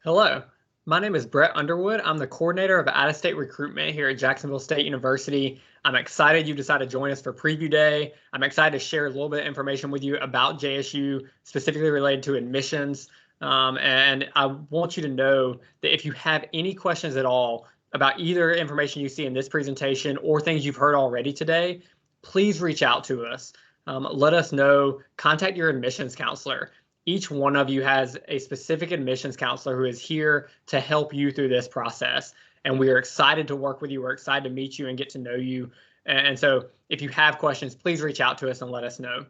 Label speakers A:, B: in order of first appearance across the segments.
A: Hello, my name is Brett Underwood. I'm the coordinator of out-of-state recruitment here at Jacksonville State University. I'm excited you decided to join us for Preview Day. I'm excited to share a little bit of information with you about JSU, specifically related to admissions. And I want you to know that if you have any questions at all about either information you see in this presentation or things you've heard already today, please reach out to us. Let us know. Contact your admissions counselor. Each one of you has a specific admissions counselor who is here to help you through this process. And we are excited to work with you. We're excited to meet you and get to know you. And so if you have questions, please reach out to us and let us know.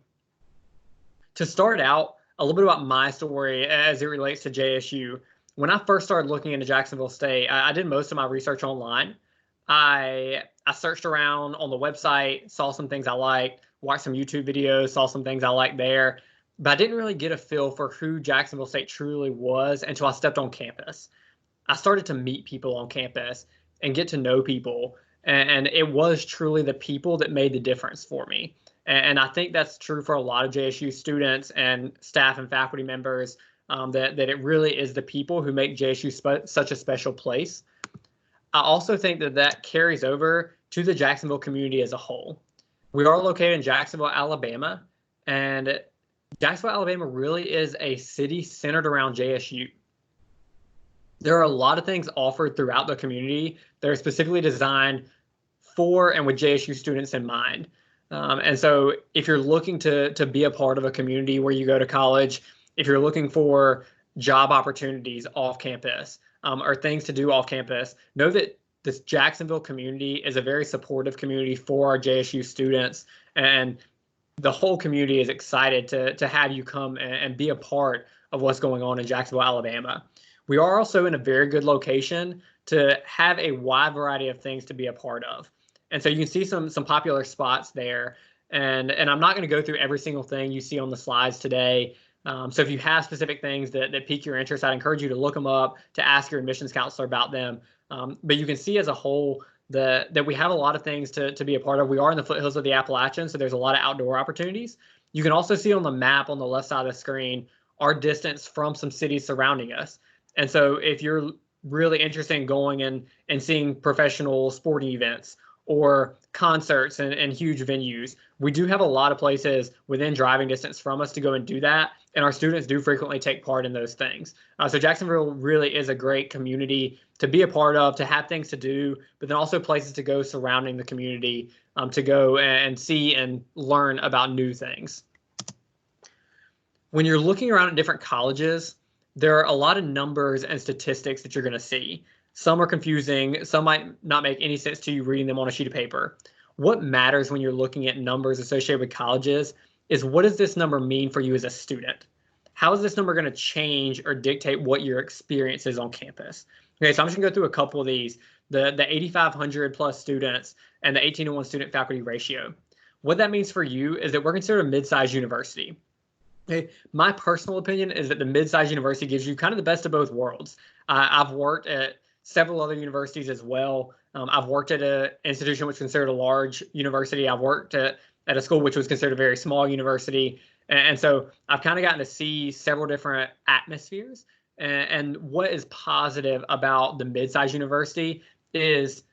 A: To start out, a little bit about my story as it relates to JSU. When I first started looking into Jacksonville State, I did most of my research online. I searched around on the website, saw some things I liked, watched some YouTube videos, saw some things I liked there. But I didn't really get a feel for who Jacksonville State truly was until I stepped on campus. I started to meet people on campus and get to know people. And it was truly the people that made the difference for me. And I think that's true for a lot of JSU students and staff and faculty members, that it really is the people who make JSU such a special place. I also think that carries over to the Jacksonville community as a whole. We are located in Jacksonville, Alabama, and Jacksonville, Alabama really is a city centered around JSU. There are a lot of things offered throughout the community that are specifically designed for and with JSU students in mind. And so if you're looking to be a part of a community where you go to college, if you're looking for job opportunities off campus, or things to do off campus, know that this Jacksonville community is a very supportive community for our JSU students, and the whole community is excited to have you come and be a part of what's going on in Jacksonville, Alabama. We are also in a very good location to have a wide variety of things to be a part of. And so you can see some popular spots there. And I'm not going to go through every single thing you see on the slides today. So if you have specific things that pique your interest, I'd encourage you to look them up, to ask your admissions counselor about them. But you can see as a whole that we have a lot of things to be a part of. We are in the foothills of the Appalachians, so there's a lot of outdoor opportunities. You can also see on the map on the left side of the screen our distance from some cities surrounding us. And so if you're really interested in going and seeing professional sporting events or concerts and huge venues, we do have a lot of places within driving distance from us to go and do that. And our students do frequently take part in those things. So Jacksonville really is a great community to be a part of, to have things to do, but then also places to go surrounding the community, to go and see and learn about new things. When you're looking around at different colleges, there are a lot of numbers and statistics that you're going to see. Some are confusing, some might not make any sense to you reading them on a sheet of paper. What matters when you're looking at numbers associated with colleges is, what does this number mean for you as a student? How is this number going to change or dictate what your experience is on campus? Okay, so I'm just going to go through a couple of these. The 8,500 plus students and the 18-to-1 student faculty ratio. What that means for you is that we're considered a mid-sized university. Okay, my personal opinion is that the mid-sized university gives you kind of the best of both worlds. I've worked at several other universities as well. I've worked at an institution which is considered a large university. I've worked at a school which was considered a very small university. And so I've kind of gotten to see several different atmospheres. And what is positive about the mid-sized university is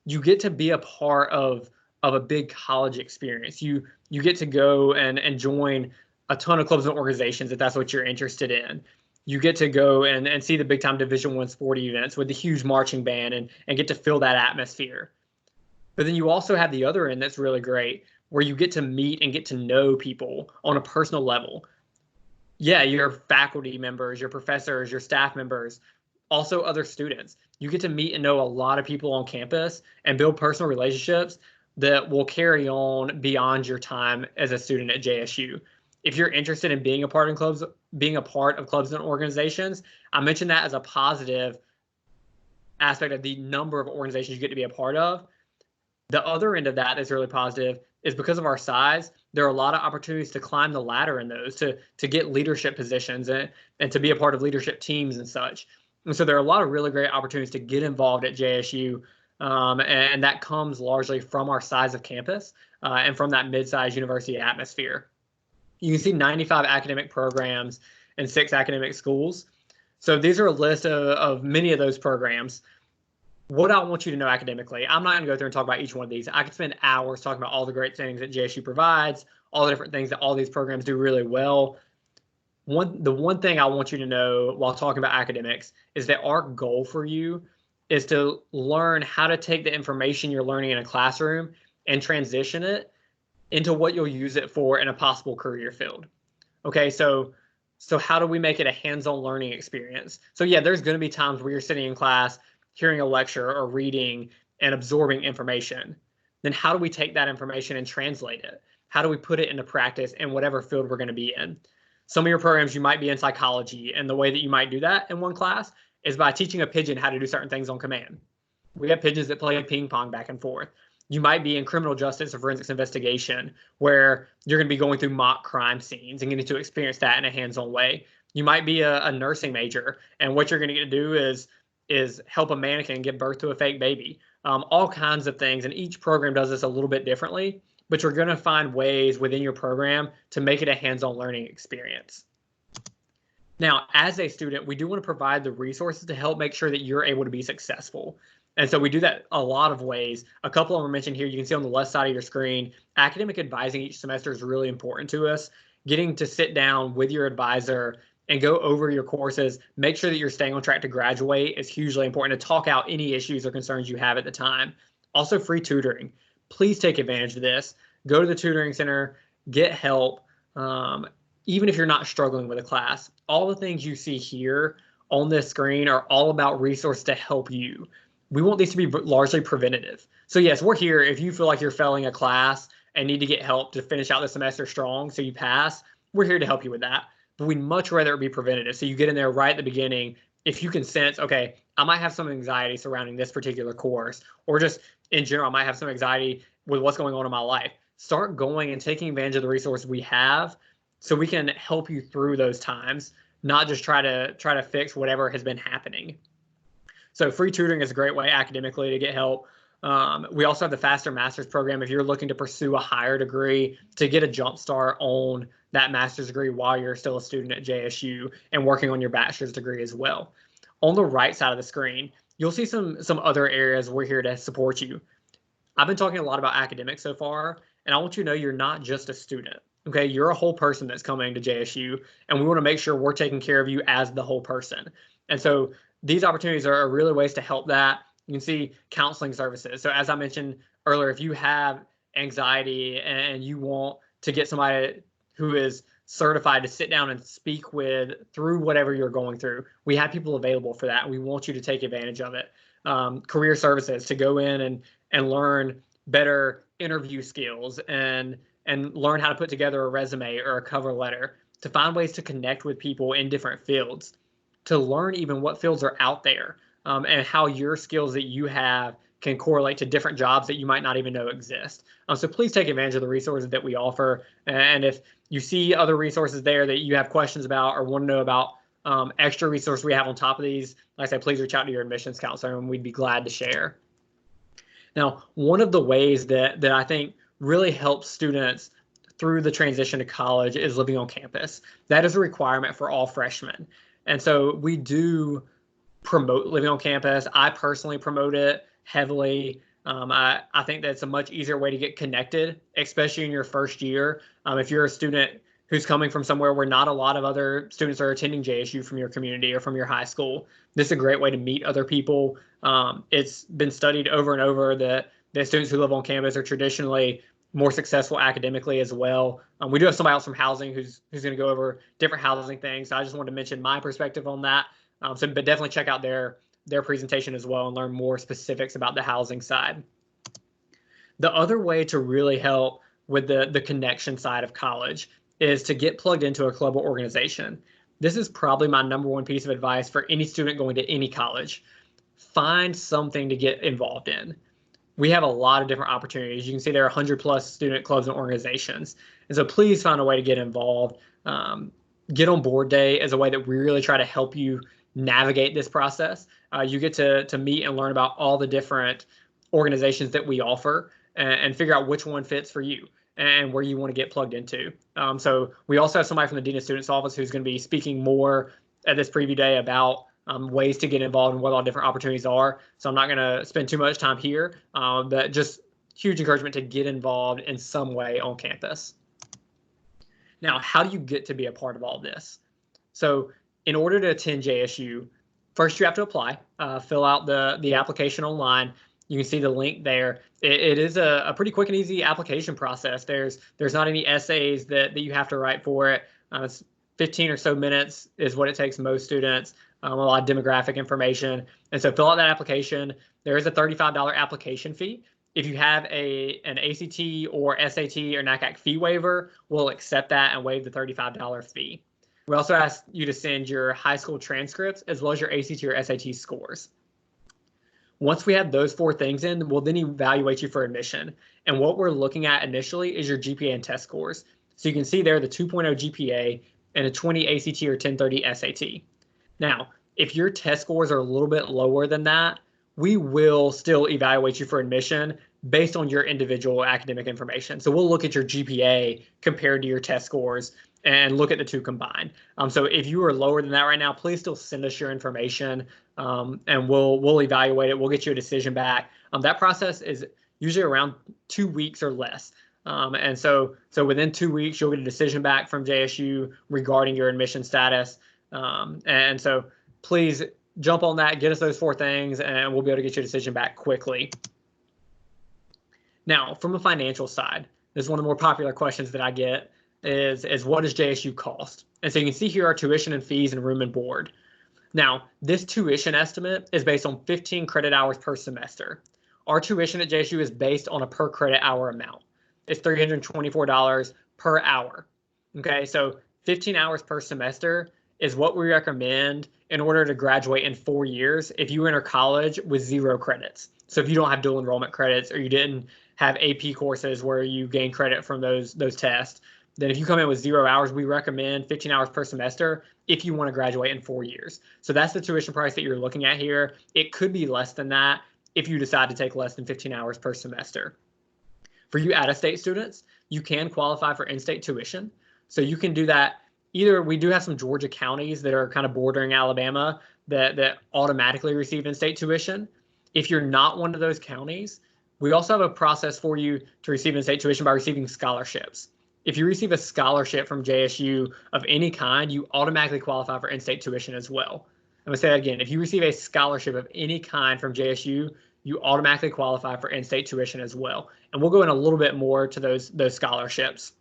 A: you get to be a part of a big college experience. You get to go and join a ton of clubs and organizations if that's what you're interested in. You get to go and see the big time Division I sporting events with the huge marching band and get to feel that atmosphere. But then you also have the other end that's really great, where you get to meet and get to know people on a personal level. Yeah, your faculty members, your professors, your staff members, also other students. You get to meet and know a lot of people on campus and build personal relationships that will carry on beyond your time as a student at JSU. If you're interested in being a part of clubs and organizations, I mentioned that as a positive aspect of the number of organizations you get to be a part of. The other end of that is really positive is because of our size, there are a lot of opportunities to climb the ladder in those, to get leadership positions and to be a part of leadership teams and such. And so there are a lot of really great opportunities to get involved at JSU. And that comes largely from our size of campus and from that mid-sized university atmosphere. You can see 95 academic programs and 6 academic schools. So these are a list of many of those programs. What I want you to know academically, I'm not going to go through and talk about each one of these. I could spend hours talking about all the great things that JSU provides, all the different things that all these programs do really well. The one thing I want you to know while talking about academics is that our goal for you is to learn how to take the information you're learning in a classroom and transition it into what you'll use it for in a possible career field. Okay, so how do we make it a hands-on learning experience? So yeah, there's going to be times where you're sitting in class, hearing a lecture or reading and absorbing information. Then how do we take that information and translate it? How do we put it into practice in whatever field we're going to be in? Some of your programs, you might be in psychology, and the way that you might do that in one class is by teaching a pigeon how to do certain things on command. We have pigeons that play ping pong back and forth. You might be in criminal justice or forensics investigation, where you're going to be going through mock crime scenes and getting to experience that in a hands-on way. You might be a nursing major, and what you're going to get to do is help a mannequin give birth to a fake baby. All kinds of things, and each program does this a little bit differently, but you're going to find ways within your program to make it a hands-on learning experience. Now, as a student, we do want to provide the resources to help make sure that you're able to be successful. And so we do that a lot of ways. A couple of them are mentioned here. You can see on the left side of your screen, academic advising each semester is really important to us. Getting to sit down with your advisor and go over your courses, make sure that you're staying on track to graduate is hugely important, to talk out any issues or concerns you have at the time. Also, free tutoring. Please take advantage of this. Go to the tutoring center, get help, even if you're not struggling with a class. All the things you see here on this screen are all about resources to help you. We want these to be largely preventative. So yes, we're here if you feel like you're failing a class and need to get help to finish out the semester strong so you pass. We're here to help you with that. But we'd much rather it be preventative. So you get in there right at the beginning. If you can sense, okay, I might have some anxiety surrounding this particular course, or just in general, I might have some anxiety with what's going on in my life. Start going and taking advantage of the resources we have so we can help you through those times, not just try to fix whatever has been happening. So free tutoring is a great way academically to get help. We also have the Faster Master's program if you're looking to pursue a higher degree to get a jump start on that master's degree while you're still a student at JSU and working on your bachelor's degree as well. On the right side of the screen, you'll see some other areas we're here to support you. I've been talking a lot about academics so far, and I want you to know you're not just a student. Okay, you're a whole person that's coming to JSU, and we want to make sure we're taking care of you as the whole person. And so these opportunities are really ways to help that. You can see counseling services. So as I mentioned earlier, if you have anxiety and you want to get somebody who is certified to sit down and speak with through whatever you're going through, we have people available for that. We want you to take advantage of it. Career services to go in and learn better interview skills and learn how to put together a resume or a cover letter, to find ways to connect with people in different fields, to learn even what fields are out there, and how your skills that you have can correlate to different jobs that you might not even know exist. So please take advantage of the resources that we offer. And if you see other resources there that you have questions about or want to know about extra resources we have on top of these, like I said, please reach out to your admissions counselor and we'd be glad to share. Now, one of the ways that I think really helps students through the transition to college is living on campus. That is a requirement for all freshmen. And so we do promote living on campus. I personally promote it heavily. I think that's a much easier way to get connected, especially in your first year. If you're a student who's coming from somewhere where not a lot of other students are attending JSU from your community or from your high school, this is a great way to meet other people. It's been studied over and over that students who live on campus are traditionally more successful academically as well. We do have somebody else from housing who's going to go over different housing things. So I just wanted to mention my perspective on that. But definitely check out their presentation as well and learn more specifics about the housing side. The other way to really help with the connection side of college is to get plugged into a club or organization. This is probably my number one piece of advice for any student going to any college. Find something to get involved in. We have a lot of different opportunities. You can see there are 100+ student clubs and organizations. And so please find a way to get involved. Get on board day is a way that we really try to help you navigate this process. You get to meet and learn about all the different organizations that we offer and figure out which one fits for you and where you want to get plugged into. So we also have somebody from the Dean of Students office who's going to be speaking more at this preview day about ways to get involved and what all different opportunities are. So I'm not going to spend too much time here, but just huge encouragement to get involved in some way on campus. Now, how do you get to be a part of all this? So in order to attend JSU, first you have to apply, fill out the application online. You can see the link there. It is a pretty quick and easy application process. There's not any essays that you have to write for it. It's 15 or so minutes is what it takes most students. A lot of demographic information. And so fill out that application. There is a $35 application fee. If you have an ACT or SAT or NACAC fee waiver, we'll accept that and waive the $35 fee. We also ask you to send your high school transcripts as well as your ACT or SAT scores. Once we have those 4 things in, we'll then evaluate you for admission. And what we're looking at initially is your GPA and test scores. So you can see there the 2.0 GPA and a 20 ACT or 1030 SAT. Now, if your test scores are a little bit lower than that, we will still evaluate you for admission based on your individual academic information. So we'll look at your GPA compared to your test scores and look at the 2 combined. So if you are lower than that right now, please still send us your information and we'll evaluate it. We'll get you a decision back. That process is usually around 2 weeks or less. And so within 2 weeks, you'll get a decision back from JSU regarding your admission status. And so please jump on that, get us those 4 things, and we'll be able to get your decision back quickly. Now, from a financial side, this is one of the more popular questions that I get is what does JSU cost? And so you can see here our tuition and fees and room and board. Now, this tuition estimate is based on 15 credit hours per semester. Our tuition at JSU is based on a per credit hour amount. It's $324 per hour. Okay, so 15 hours per semester is what we recommend in order to graduate in 4 years if you enter college with 0 credits. So if you don't have dual enrollment credits or you didn't have AP courses where you gain credit from those tests, then if you come in with 0 hours, we recommend 15 hours per semester if you want to graduate in 4 years. So that's the tuition price that you're looking at here. It could be less than that if you decide to take less than 15 hours per semester. For you out-of-state students, you can qualify for in-state tuition. So you can do that. Either we do have some Georgia counties that are kind of bordering Alabama that automatically receive in-state tuition. If you're not one of those counties, we also have a process for you to receive in-state tuition by receiving scholarships. If you receive a scholarship from JSU of any kind, you automatically qualify for in-state tuition as well. I'm going to say that again. If you receive a scholarship of any kind from JSU, you automatically qualify for in-state tuition as well. And we'll go in a little bit more to those scholarships.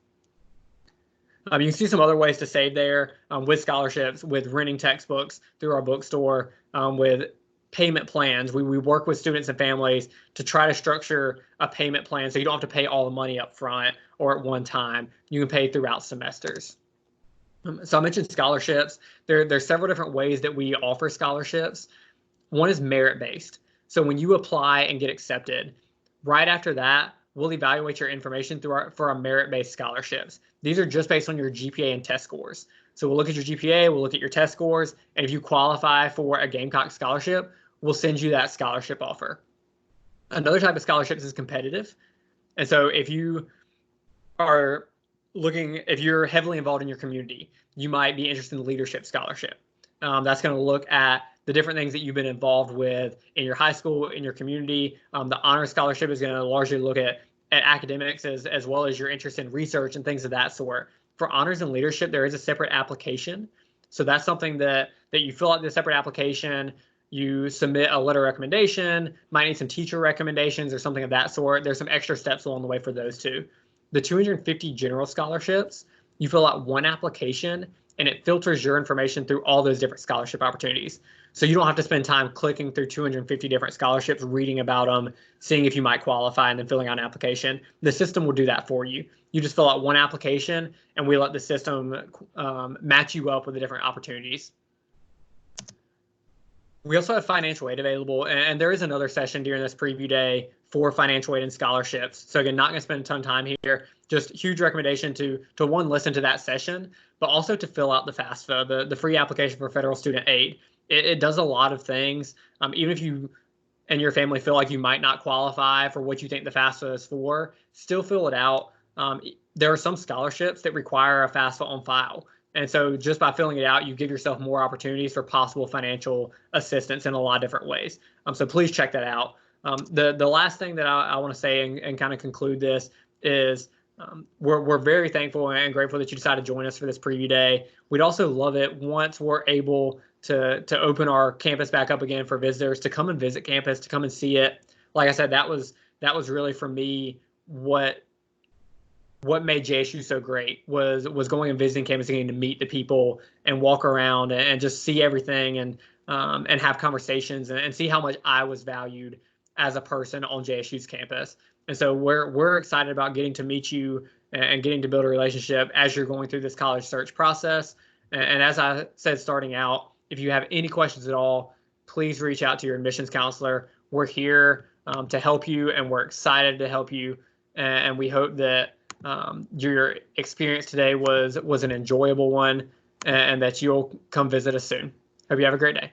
A: You can see some other ways to save there with scholarships, with renting textbooks through our bookstore, with payment plans. We work with students and families to try to structure a payment plan so you don't have to pay all the money up front or at one time. You can pay throughout semesters. So I mentioned scholarships. There's several different ways that we offer scholarships. One is merit-based. So when you apply and get accepted, right after that, we'll evaluate your information for our merit-based scholarships. These are just based on your GPA and test scores. So we'll look at your GPA, we'll look at your test scores, and if you qualify for a Gamecock scholarship, we'll send you that scholarship offer. Another type of scholarships is competitive. And so if you are if you're heavily involved in your community, you might be interested in the leadership scholarship. That's going to look at the different things that you've been involved with in your high school, in your community. The honor scholarship is going to largely look at academics as well as your interest in research and things of that sort. For honors and leadership, there is a separate application. So that's something that you fill out the separate application, you submit a letter of recommendation, might need some teacher recommendations or something of that sort. There's some extra steps along the way for those two. The 250 general scholarships, you fill out one application and it filters your information through all those different scholarship opportunities. So you don't have to spend time clicking through 250 different scholarships, reading about them, seeing if you might qualify, and then filling out an application. The system will do that for you. You just fill out one application, and we let the system match you up with the different opportunities. We also have financial aid available, and there is another session during this preview day for financial aid and scholarships. So again, not going to spend a ton of time here. Just huge recommendation to one, listen to that session, but also to fill out the FAFSA, the free application for federal student aid. It does a lot of things. Even if you and your family feel like you might not qualify for what you think the FAFSA is for, still fill it out. There are some scholarships that require a FAFSA on file. And so just by filling it out, you give yourself more opportunities for possible financial assistance in a lot of different ways. So please check that out. The last thing that I want to say and kind of conclude this is we're very thankful and grateful that you decided to join us for this preview day. We'd also love it once we're able to open our campus back up again for visitors to come and visit campus, to come and see it. Like I said, that was really for me what made JSU so great was going and visiting campus and getting to meet the people and walk around and just see everything and have conversations and see how much I was valued as a person on JSU's campus. And so we're excited about getting to meet you and getting to build a relationship as you're going through this college search process. And as I said starting out, if you have any questions at all, please reach out to your admissions counselor. We're here to help you, and we're excited to help you. And we hope that your experience today was an enjoyable one, and that you'll come visit us soon. Hope you have a great day.